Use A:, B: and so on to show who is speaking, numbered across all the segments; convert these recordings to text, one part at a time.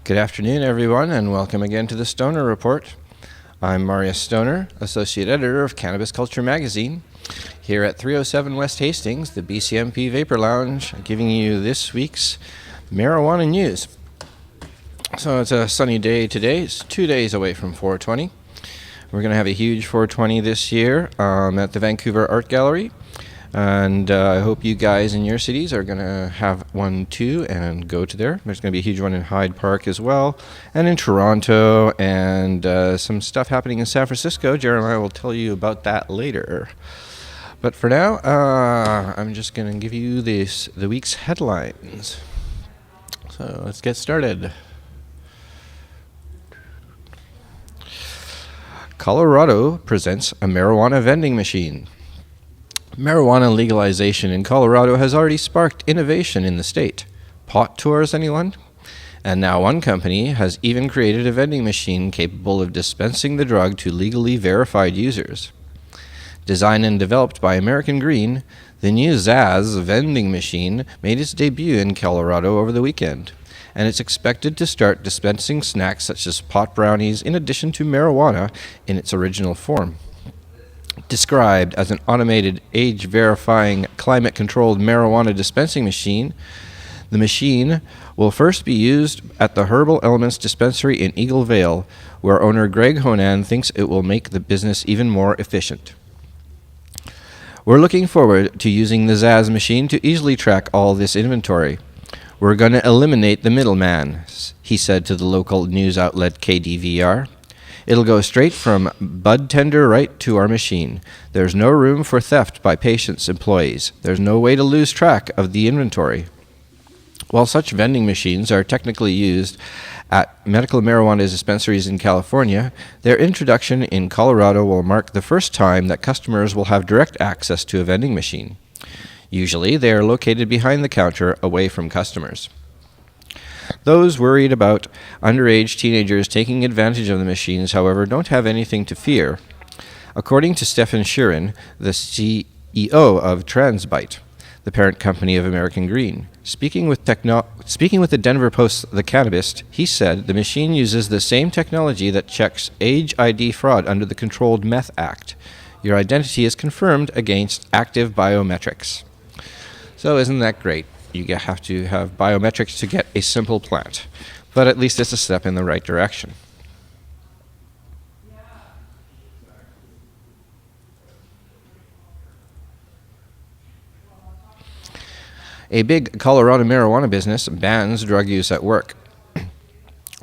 A: Good afternoon, everyone, and welcome again to the Stoner Report. I'm Marius Stoner, Associate Editor of Cannabis Culture Magazine, here at 307 West Hastings, the BCMP Vapor Lounge, giving you this week's marijuana news. So it's a sunny day today. It's 2 days away from 420. We're going to have a huge 420 this year at the Vancouver Art Gallery. And I hope you guys in your cities are going to have one too and go to there. There's going to be a huge one in Hyde Park as well, and in Toronto, and some stuff happening in San Francisco. Jeremiah will tell you about that later. But for now, I'm just going to give you the week's headlines. So let's get started. Colorado presents a marijuana vending machine. Marijuana legalization in Colorado has already sparked innovation in the state. Pot tours, anyone? And now one company has even created a vending machine capable of dispensing the drug to legally verified users. Designed and developed by American Green, the new Zaz vending machine made its debut in Colorado over the weekend, and it's expected to start dispensing snacks such as pot brownies in addition to marijuana in its original form. Described as an automated, age-verifying, climate-controlled marijuana dispensing machine, the machine will first be used at the Herbal Elements dispensary in Eagle Vale, where owner Greg Honan thinks it will make the business even more efficient. We're looking forward to using the Zaz machine to easily track all this inventory. We're going to eliminate the middleman, he said to the local news outlet KDVR. It'll go straight from bud tender right to our machine. There's no room for theft by patients' employees. There's no way to lose track of the inventory. While such vending machines are technically used at medical marijuana dispensaries in California, their introduction in Colorado will mark the first time that customers will have direct access to a vending machine. Usually, they are located behind the counter, away from customers. Those worried about underage teenagers taking advantage of the machines, however, don't have anything to fear. According to Stefan Schuren, the CEO of Transbite, the parent company of American Green, speaking with the Denver Post, The Cannabis, he said the machine uses the same technology that checks age ID fraud under the Controlled Meth Act. Your identity is confirmed against active biometrics. So isn't that great? You have to have biometrics to get a simple plant. But at least it's a step in the right direction. A big Colorado marijuana business bans drug use at work.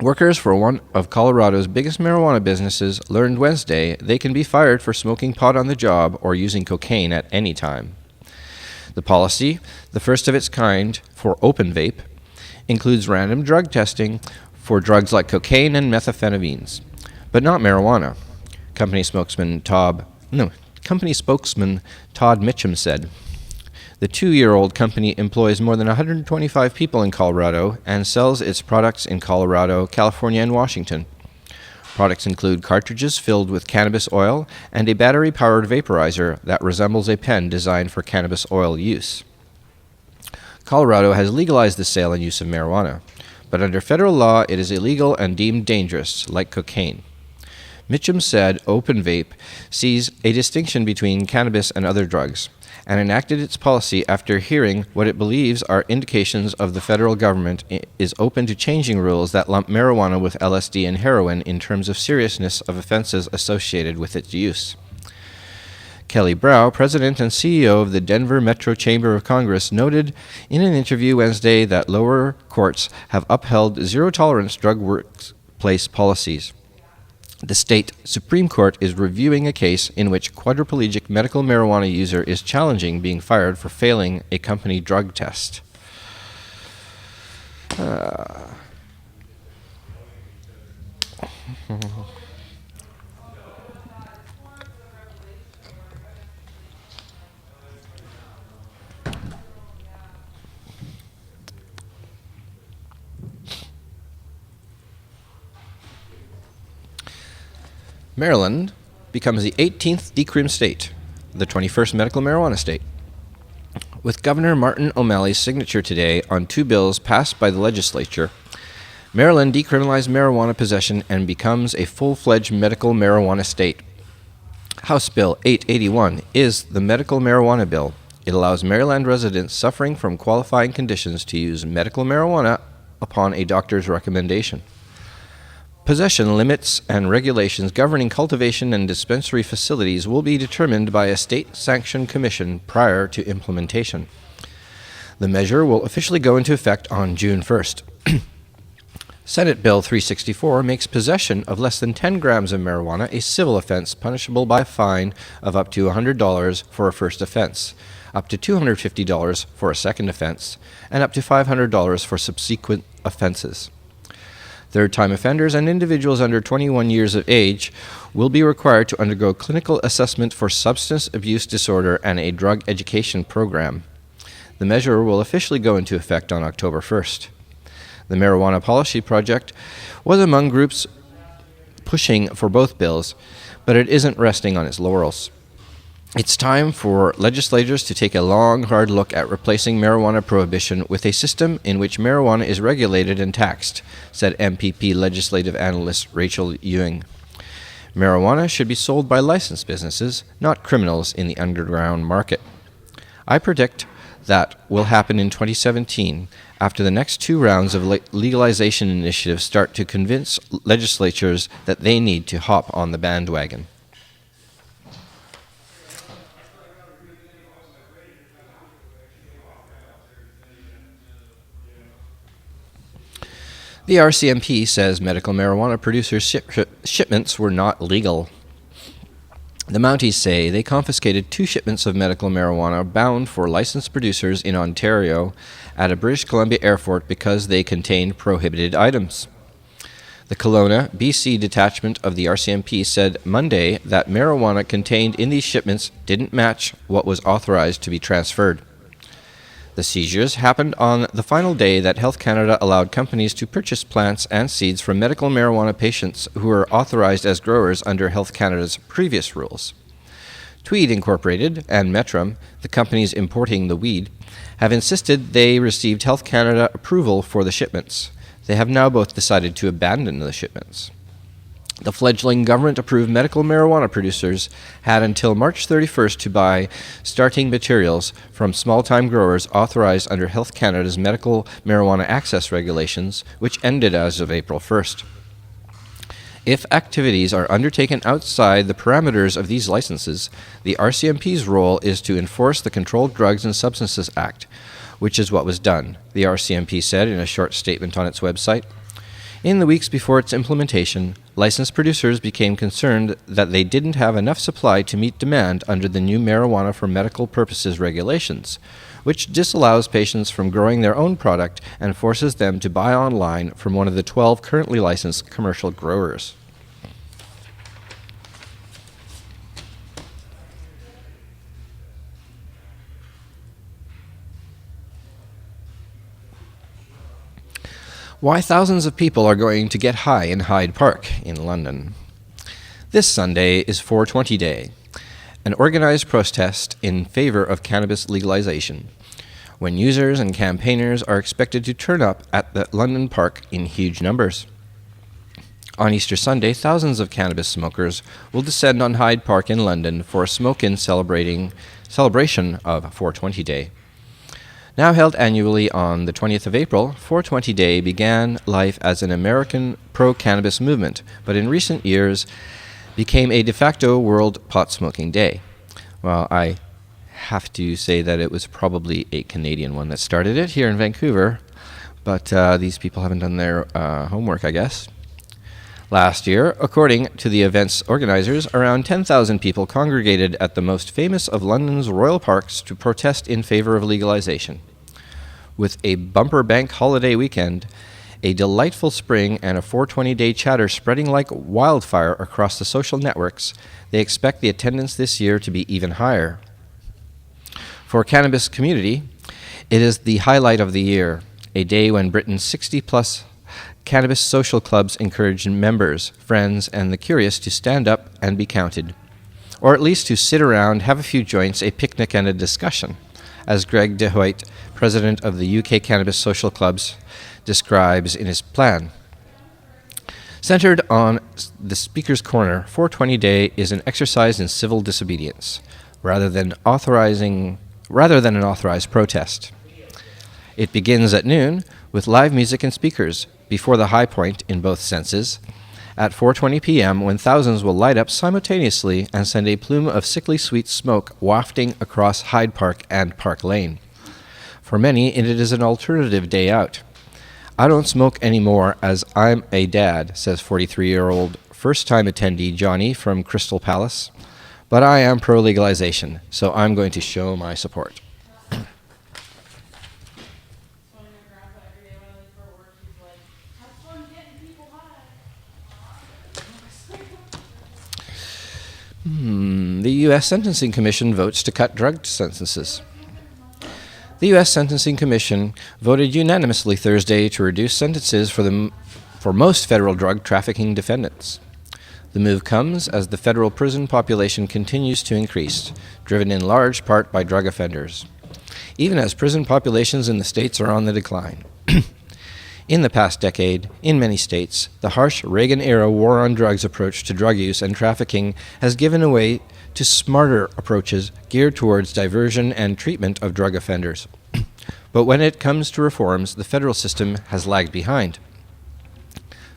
A: Workers for one of Colorado's biggest marijuana businesses learned Wednesday they can be fired for smoking pot on the job or using cocaine at any time. The policy, the first of its kind for open vape, includes random drug testing for drugs like cocaine and methamphetamines, but not marijuana, company spokesman Todd Mitchum said. The 2-year-old company employs more than 125 people in Colorado and sells its products in Colorado, California, and Washington. Products include cartridges filled with cannabis oil and a battery-powered vaporizer that resembles a pen designed for cannabis oil use. Colorado has legalized the sale and use of marijuana, but under federal law it is illegal and deemed dangerous, like cocaine. Mitchum said Open Vape sees a distinction between cannabis and other drugs, and enacted its policy after hearing what it believes are indications of the federal government is open to changing rules that lump marijuana with LSD and heroin in terms of seriousness of offenses associated with its use. Kelly Brow, president and CEO of the Denver Metro Chamber of Congress, noted in an interview Wednesday that lower courts have upheld zero-tolerance drug workplace policies. The state Supreme Court is reviewing a case in which a quadriplegic medical marijuana user is challenging being fired for failing a company drug test. Maryland becomes the 18th decrim state, the 21st medical marijuana state. With Governor Martin O'Malley's signature today on two bills passed by the legislature, Maryland decriminalized marijuana possession and becomes a full-fledged medical marijuana state. House Bill 881 is the medical marijuana bill. It allows Maryland residents suffering from qualifying conditions to use medical marijuana upon a doctor's recommendation. Possession limits and regulations governing cultivation and dispensary facilities will be determined by a state-sanctioned commission prior to implementation. The measure will officially go into effect on June 1st. Senate Bill 364 makes possession of less than 10 grams of marijuana a civil offense punishable by a fine of up to $100 for a first offense, up to $250 for a second offense, and up to $500 for subsequent offenses. Third-time offenders and individuals under 21 years of age will be required to undergo clinical assessment for substance abuse disorder and a drug education program. The measure will officially go into effect on October 1st. The Marijuana Policy Project was among groups pushing for both bills, but it isn't resting on its laurels. It's time for legislators to take a long, hard look at replacing marijuana prohibition with a system in which marijuana is regulated and taxed, said MPP legislative analyst Rachel Ewing. Marijuana should be sold by licensed businesses, not criminals in the underground market. I predict that will happen in 2017 after the next two rounds of legalization initiatives start to convince legislatures that they need to hop on the bandwagon. The RCMP says medical marijuana producers' shipments were not legal. The Mounties say they confiscated 2 shipments of medical marijuana bound for licensed producers in Ontario at a British Columbia airport because they contained prohibited items. The Kelowna, BC detachment of the RCMP said Monday that marijuana contained in these shipments didn't match what was authorized to be transferred. The seizures happened on the final day that Health Canada allowed companies to purchase plants and seeds from medical marijuana patients who were authorized as growers under Health Canada's previous rules. Tweed Incorporated and Metrum, the companies importing the weed, have insisted they received Health Canada approval for the shipments. They have now both decided to abandon the shipments. The fledgling government-approved medical marijuana producers had until March 31st to buy starting materials from small-time growers authorized under Health Canada's medical marijuana access regulations, which ended as of April 1st. If activities are undertaken outside the parameters of these licenses, the RCMP's role is to enforce the Controlled Drugs and Substances Act, which is what was done, the RCMP said in a short statement on its website. In the weeks before its implementation, licensed producers became concerned that they didn't have enough supply to meet demand under the new marijuana for medical purposes regulations, which disallows patients from growing their own product and forces them to buy online from one of the 12 currently licensed commercial growers. Why thousands of people are going to get high in Hyde Park in London. This Sunday is 420 Day, an organized protest in favor of cannabis legalization, when users and campaigners are expected to turn up at the London Park in huge numbers. On Easter Sunday, thousands of cannabis smokers will descend on Hyde Park in London for a smoke-in celebration of 420 Day. Now held annually on the 20th of April, 420 Day began life as an American pro-cannabis movement, but in recent years became a de facto World Pot Smoking Day. Well, I have to say that it was probably a Canadian one that started it here in Vancouver, but these people haven't done their homework, I guess. Last year, according to the event's organizers, around 10,000 people congregated at the most famous of London's royal parks to protest in favor of legalization. With a bumper bank holiday weekend, a delightful spring, and a 420-day chatter spreading like wildfire across the social networks, they expect the attendance this year to be even higher. For cannabis community, it is the highlight of the year, a day when Britain's 60-plus cannabis social clubs encourage members, friends, and the curious to stand up and be counted, or at least to sit around, have a few joints, a picnic, and a discussion, as Greg DeHoyt, president of the UK Cannabis Social Clubs, describes in his plan. Centered on the Speaker's Corner, 420 Day is an exercise in civil disobedience, rather than an authorized protest. It begins at noon with live music and speakers, before the high point in both senses, at 4:20 p.m. when thousands will light up simultaneously and send a plume of sickly sweet smoke wafting across Hyde Park and Park Lane. For many, it is an alternative day out. I don't smoke anymore as I'm a dad, says 43-year-old first-time attendee Johnny from Crystal Palace. But I am pro-legalization, so I'm going to show my support. The U.S. Sentencing Commission votes to cut drug sentences. The U.S. Sentencing Commission voted unanimously Thursday to reduce sentences for most federal drug trafficking defendants. The move comes as the federal prison population continues to increase, driven in large part by drug offenders, even as prison populations in the states are on the decline. In the past decade, in many states, the harsh Reagan-era war on drugs approach to drug use and trafficking has given way to smarter approaches geared towards diversion and treatment of drug offenders. But when it comes to reforms, the federal system has lagged behind.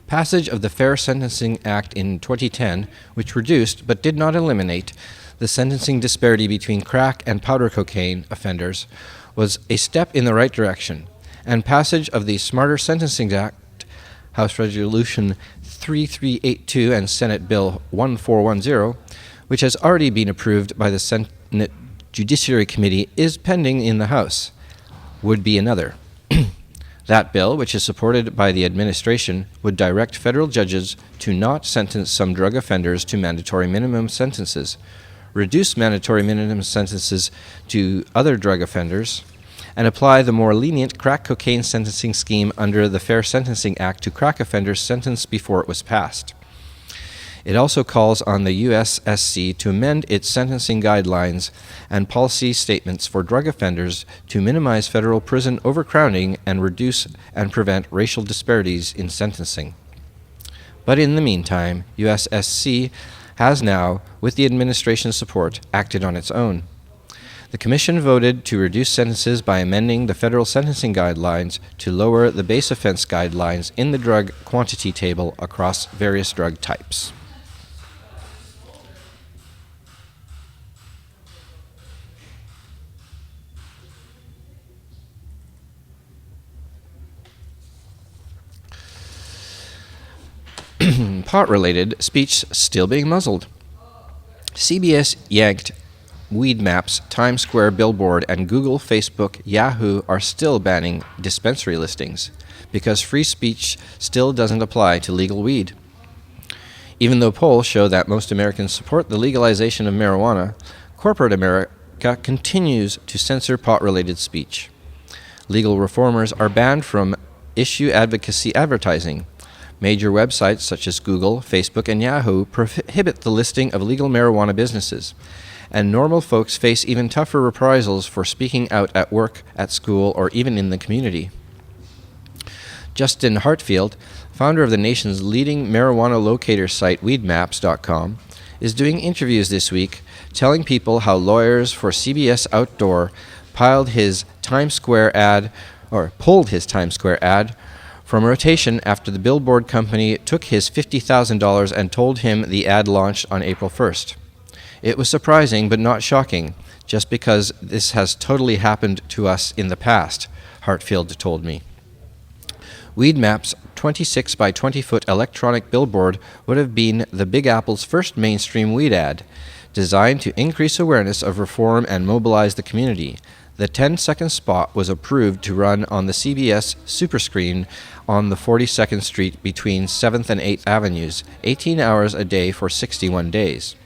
A: Passage of the Fair Sentencing Act in 2010, which reduced but did not eliminate the sentencing disparity between crack and powder cocaine offenders, was a step in the right direction. And passage of the Smarter Sentencing Act, House Resolution 3382 and Senate Bill 1410, which has already been approved by the Senate Judiciary Committee, is pending in the House, would be another. That bill, which is supported by the administration, would direct federal judges to not sentence some drug offenders to mandatory minimum sentences, reduce mandatory minimum sentences to other drug offenders, and apply the more lenient crack cocaine sentencing scheme under the Fair Sentencing Act to crack offenders sentenced before it was passed. It also calls on the USSC to amend its sentencing guidelines and policy statements for drug offenders to minimize federal prison overcrowding and reduce and prevent racial disparities in sentencing. But in the meantime, USSC has now, with the administration's support, acted on its own. The Commission voted to reduce sentences by amending the federal sentencing guidelines to lower the base offense guidelines in the drug quantity table across various drug types. Pot-related speech still being muzzled. CBS yanked weedmaps, Times Square billboard, and Google, Facebook, Yahoo are still banning dispensary listings because free speech still doesn't apply to legal weed. Even though polls show that most Americans support the legalization of marijuana, corporate America continues to censor pot-related speech. Legal reformers are banned from issue advocacy advertising. Major websites such as Google, Facebook, and Yahoo prohibit the listing of legal marijuana businesses, and normal folks face even tougher reprisals for speaking out at work, at school, or even in the community. Justin Hartfield, founder of the nation's leading marijuana locator site weedmaps.com, is doing interviews this week telling people how lawyers for CBS Outdoor pulled his Times Square ad from rotation after the billboard company took his $50,000 and told him the ad launched on April 1st. It was surprising but not shocking, just because this has totally happened to us in the past, Hartfield told me. Weedmaps' 26 by 20 foot electronic billboard would have been the Big Apple's first mainstream weed ad, designed to increase awareness of reform and mobilize the community. The 10-second spot was approved to run on the CBS Superscreen on the 42nd Street between 7th and 8th Avenues, 18 hours a day for 61 days.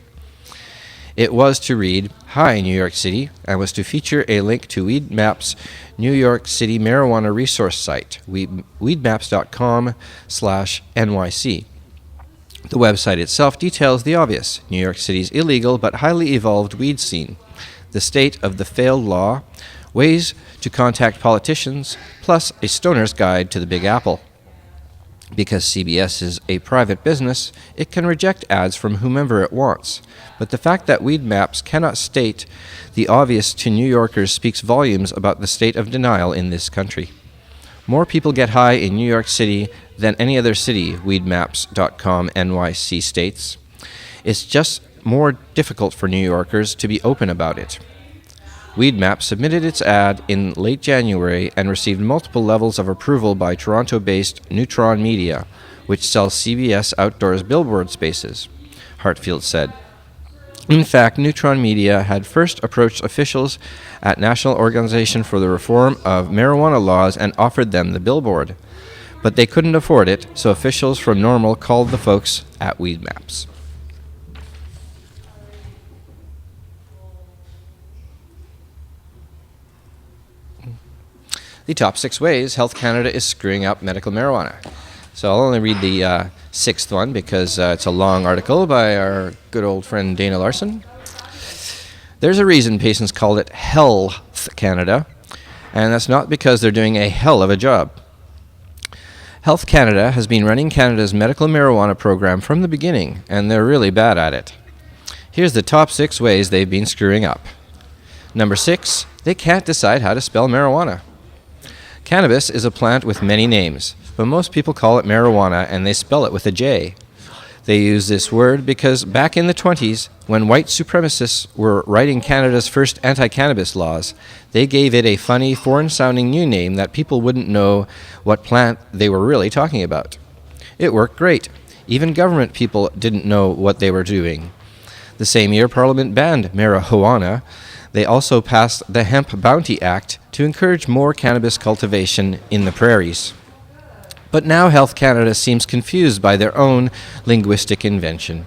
A: It was to read, "Hi, New York City," and was to feature a link to Weedmaps' New York City marijuana resource site, weedmaps.com/NYC. The website itself details the obvious: New York City's illegal but highly evolved weed scene, the state of the failed law, ways to contact politicians, plus a stoner's guide to the Big Apple. Because CBS is a private business, it can reject ads from whomever it wants. But the fact that weedmaps cannot state the obvious to New Yorkers speaks volumes about the state of denial in this country. More people get high in New York City than any other city, weedmaps.com NYC states. It's just more difficult for New Yorkers to be open about it. Weedmaps submitted its ad in late January and received multiple levels of approval by Toronto-based Neutron Media, which sells CBS Outdoors billboard spaces, Hartfield said. In fact, Neutron Media had first approached officials at National Organization for the Reform of Marijuana Laws and offered them the billboard. But they couldn't afford it, so officials from NORML called the folks at Weedmaps. The top 6 ways Health Canada is screwing up medical marijuana. So I'll only read the 6th one because it's a long article by our good old friend Dana Larson. There's a reason patients call it Health Canada, and that's not because they're doing a hell of a job. Health Canada has been running Canada's medical marijuana program from the beginning, and they're really bad at it. Here's the top 6 ways they've been screwing up. Number 6, they can't decide how to spell marijuana. Cannabis is a plant with many names, but most people call it marijuana and they spell it with a J. They use this word because back in the 20s, when white supremacists were writing Canada's first anti-cannabis laws, they gave it a funny, foreign-sounding new name that people wouldn't know what plant they were really talking about. It worked great. Even government people didn't know what they were doing. The same year Parliament banned marijuana, they also passed the Hemp Bounty Act to encourage more cannabis cultivation in the prairies. But now Health Canada seems confused by their own linguistic invention.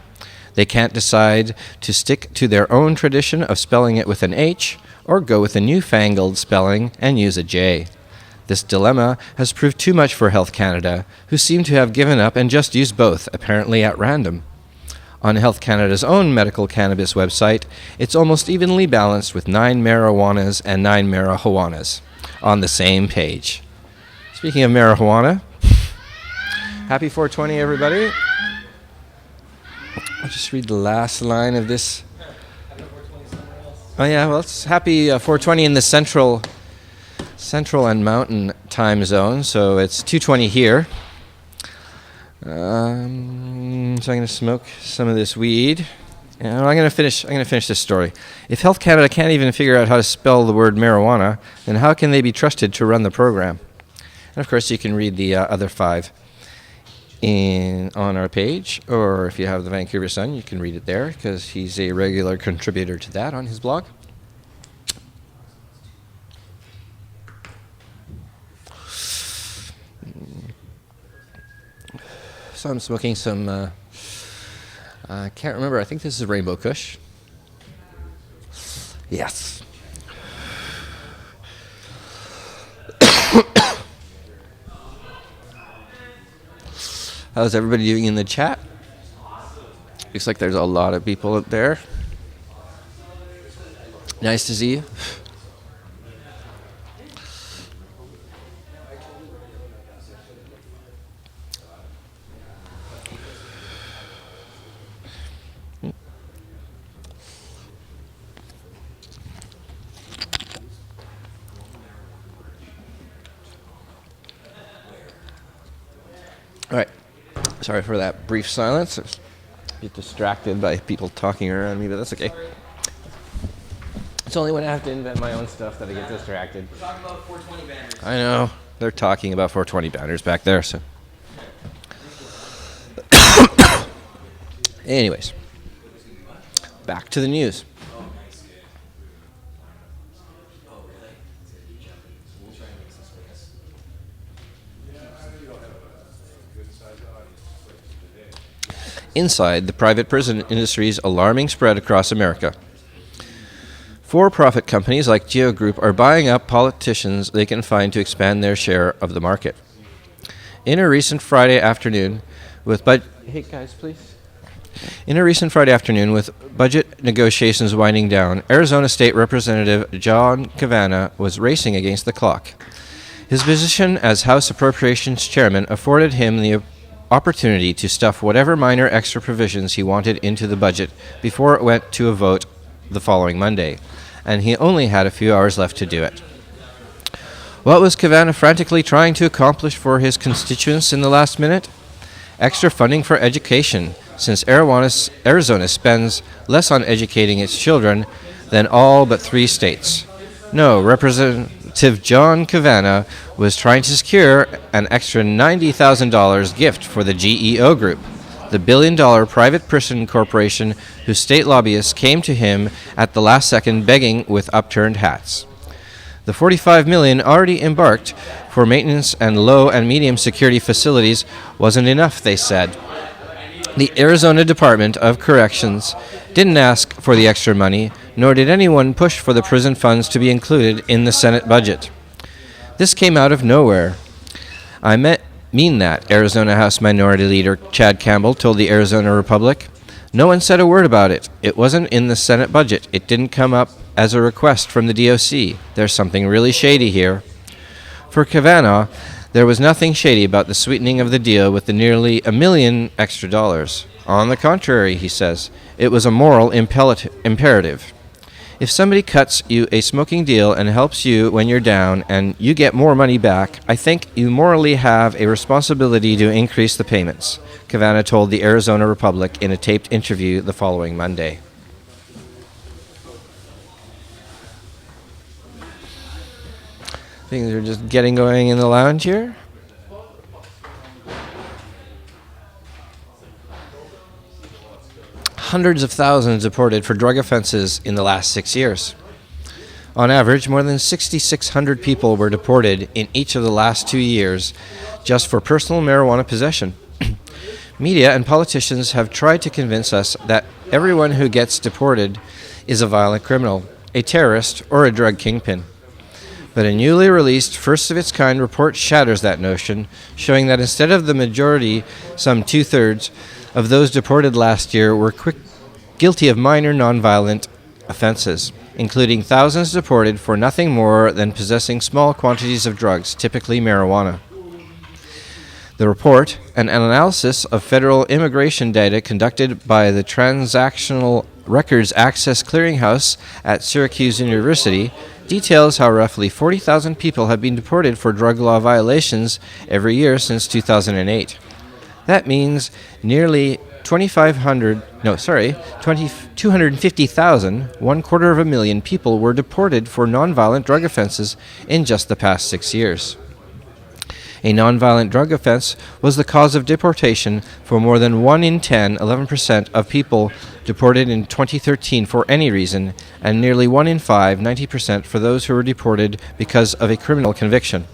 A: They can't decide to stick to their own tradition of spelling it with an H or go with a newfangled spelling and use a J. This dilemma has proved too much for Health Canada, who seem to have given up and just used both, apparently at random. On Health Canada's own medical cannabis website, it's almost evenly balanced with 9 marijuanas and 9 marijuanas on the same page. Speaking of marijuana, happy 420, everybody. I'll just read the last line of this. Oh yeah, well, it's happy 420 in the central and mountain time zone, so it's 2:20 here. So I'm going to smoke some of this weed. And I'm going to finish this story. If Health Canada can't even figure out how to spell the word marijuana, then how can they be trusted to run the program? And of course, you can read the other 5 on our page, or if you have the Vancouver Sun, you can read it there because he's a regular contributor to that on his blog. So I'm smoking some, I can't remember, I think this is Rainbow Kush. Yes. How's everybody doing in the chat? Looks like there's a lot of people out there. Nice to see you. All right. Sorry for that brief silence. I was a bit distracted by people talking around me, but that's okay. It's only when I have to invent my own stuff that I get distracted. We're talking about 420 banners. I know. They're talking about 420 banners back there, so. Anyways. Back to the news. Inside the private prison industry's alarming spread across America. For-profit companies like Geo Group are buying up politicians they can find to expand their share of the market. In a recent Friday afternoon with budget negotiations winding down, Arizona State Representative John Cavanagh was racing against the clock. His position as House Appropriations Chairman afforded him the opportunity to stuff whatever minor extra provisions he wanted into the budget before it went to a vote the following Monday, and he only had a few hours left to do it. What was Kavanagh frantically trying to accomplish for his constituents in the last minute? Extra funding for education, since Arizona spends less on educating its children than all but 3 states. No, Representative John Kavanagh was trying to secure an extra $90,000 gift for the GEO Group, the billion-dollar private person corporation whose state lobbyists came to him at the last second begging with upturned hats. The $45 million already embarked for maintenance and low and medium security facilities wasn't enough, they said. The Arizona Department of Corrections didn't ask for the extra money, nor did anyone push for the prison funds to be included in the Senate budget. This came out of nowhere. I mean that, Arizona House Minority Leader Chad Campbell told the Arizona Republic. No one said a word about it. It wasn't in the Senate budget. It didn't come up as a request from the DOC. There's something really shady here. For Kavanagh, there was nothing shady about the sweetening of the deal with the nearly $1 million extra dollars. On the contrary, he says, it was a moral imperative. If somebody cuts you a smoking deal and helps you when you're down and you get more money back, I think you morally have a responsibility to increase the payments, Kavanagh told the Arizona Republic in a taped interview the following Monday. Things are just getting going in the lounge here. Hundreds of thousands deported for drug offenses in the last 6 years. On average, more than 6,600 people were deported in each of the last 2 years just for personal marijuana possession. Media and politicians have tried to convince us that everyone who gets deported is a violent criminal, a terrorist, or a drug kingpin. But a newly released first-of-its-kind report shatters that notion, showing that instead of the majority, some 2/3 of those deported last year were guilty of minor nonviolent offenses, including thousands deported for nothing more than possessing small quantities of drugs, typically marijuana. The report, an analysis of federal immigration data conducted by the Transactional Records Access Clearinghouse at Syracuse University, details how roughly 40,000 people have been deported for drug law violations every year since 2008. That means nearly 250,000, 250,000 people were deported for nonviolent drug offenses in just the past 6 years. A nonviolent drug offense was the cause of deportation for more than 1 in 10, 11% of people deported in 2013 for any reason, and nearly 1 in 5, 90% for those who were deported because of a criminal conviction.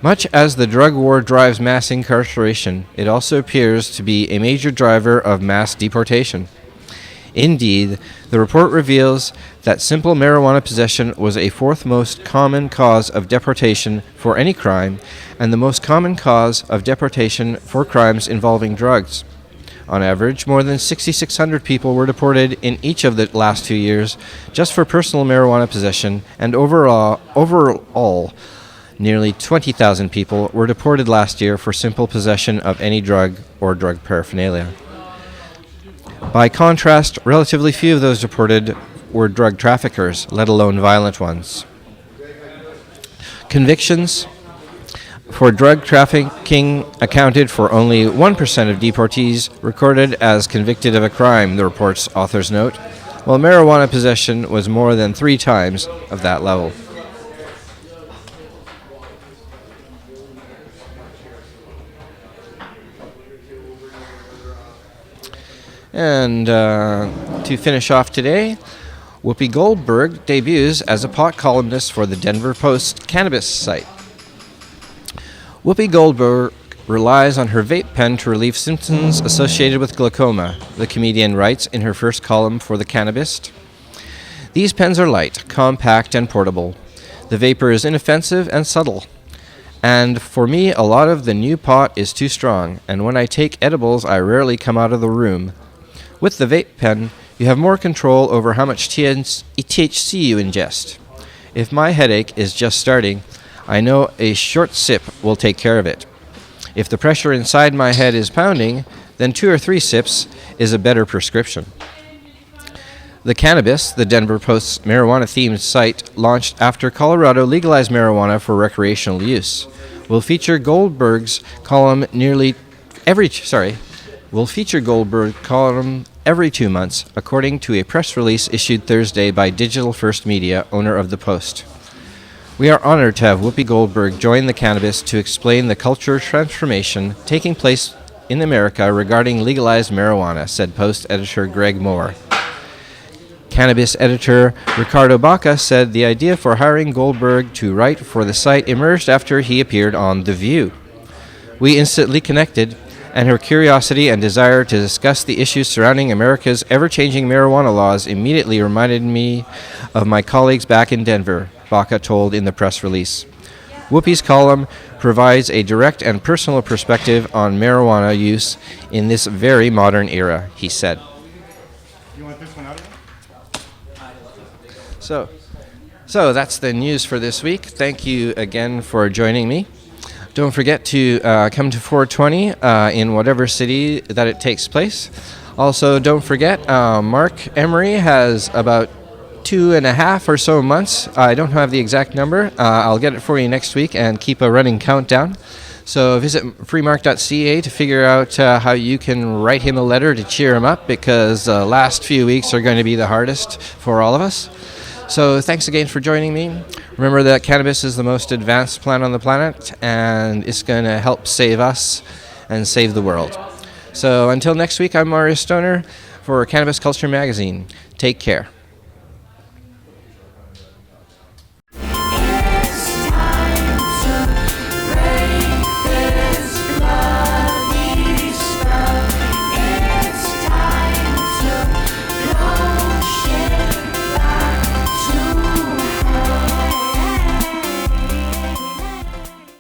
A: Much as the drug war drives mass incarceration, it also appears to be a major driver of mass deportation. Indeed, the report reveals that simple marijuana possession was a 4th most common cause of deportation for any crime, and the most common cause of deportation for crimes involving drugs. On average, more than 6,600 people were deported in each of the last 2 years just for personal marijuana possession, and overall, nearly 20,000 people were deported last year for simple possession of any drug or drug paraphernalia. By contrast, relatively few of those deported were drug traffickers, let alone violent ones. Convictions for drug trafficking accounted for only 1% of deportees recorded as convicted of a crime, the report's authors note, while marijuana possession was more than 3 times of that level. And to finish off today, Whoopi Goldberg debuts as a pot columnist for the Denver Post Cannabis site. Whoopi Goldberg relies on her vape pen to relieve symptoms associated with glaucoma, the comedian writes in her first column for the Cannabis. These pens are light, compact, and portable. The vapor is inoffensive and subtle. And for me, a lot of the new pot is too strong, and when I take edibles, I rarely come out of the room. With the vape pen, you have more control over how much THC you ingest. If my headache is just starting, I know a short sip will take care of it. If the pressure inside my head is pounding, then 2 or 3 sips is a better prescription. The Cannabis, the Denver Post's marijuana-themed site, launched after Colorado legalized marijuana for recreational use, will feature Goldberg's column every 2 months, according to a press release issued Thursday by Digital First Media, owner of the Post. We are honored to have Whoopi Goldberg join the Cannabis to explain the cultural transformation taking place in America regarding legalized marijuana, said Post editor Greg Moore. Cannabis editor Ricardo Baca said the idea for hiring Goldberg to write for the site emerged after he appeared on The View. We instantly connected, and her curiosity and desire to discuss the issues surrounding America's ever-changing marijuana laws immediately reminded me of my colleagues back in Denver, Baca told in the press release. Whoopi's column provides a direct and personal perspective on marijuana use in this very modern era, he said. You want this one out of it? So that's the news for this week. Thank you again for joining me. Don't forget to come to 420 in whatever city that it takes place. Also, don't forget, Mark Emery has about 2.5 or so months. I don't have the exact number. I'll get it for you next week and keep a running countdown. So visit freemark.ca to figure out how you can write him a letter to cheer him up, because the last few weeks are going to be the hardest for all of us. So thanks again for joining me. Remember that cannabis is the most advanced plant on the planet, and it's going to help save us and save the world. So until next week, I'm Marius Stoner for Cannabis Culture Magazine. Take care.